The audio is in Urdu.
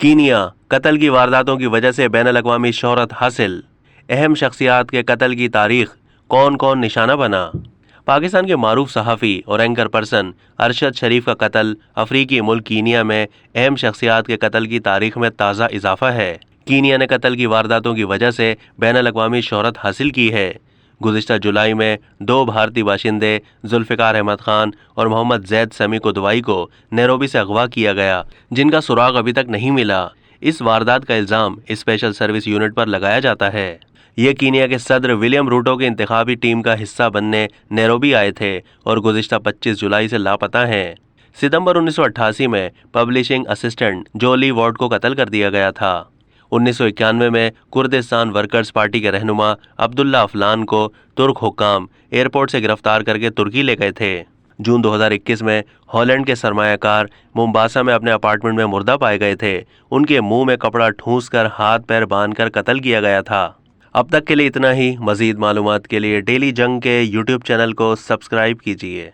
کینیا، قتل کی وارداتوں کی وجہ سے بین الاقوامی شہرت حاصل، اہم شخصیات کے قتل کی تاریخ، کون کون نشانہ بنا؟ پاکستان کے معروف صحافی اور اینکر پرسن ارشد شریف کا قتل افریقی ملک کینیا میں اہم شخصیات کے قتل کی تاریخ میں تازہ اضافہ ہے۔ کینیا نے قتل کی وارداتوں کی وجہ سے بین الاقوامی شہرت حاصل کی ہے۔ گزشتہ جولائی میں 2 بھارتی باشندے ذوالفقار احمد خان اور محمد زید سمیع قدوائی کو نیروبی سے اغوا کیا گیا، جن کا سراغ ابھی تک نہیں ملا۔ اس واردات کا الزام اسپیشل سروس یونٹ پر لگایا جاتا ہے۔ یہ کینیا کے صدر ولیم روٹو کی انتخابی ٹیم کا حصہ بننے نیروبی آئے تھے اور گزشتہ 25 جولائی سے لاپتہ ہیں۔ ستمبر 1988 میں پبلشنگ اسسٹنٹ جولی وارڈ کو قتل کر دیا گیا تھا۔ 1991 میں کردستان ورکرز پارٹی کے رہنما عبداللہ افلان کو ترک حکام ایئرپورٹ سے گرفتار کر کے ترکی لے گئے تھے۔ جون 2021 میں ہالینڈ کے سرمایہ کار مومباسا میں اپنے اپارٹمنٹ میں مردہ پائے گئے تھے۔ ان کے منہ میں کپڑا ٹھونس کر ہاتھ پیر باندھ کر قتل کیا گیا تھا۔ اب تک کے لیے اتنا ہی۔ مزید معلومات کے لیے ڈیلی جنگ کے یوٹیوب چینل کو سبسکرائب کیجیے۔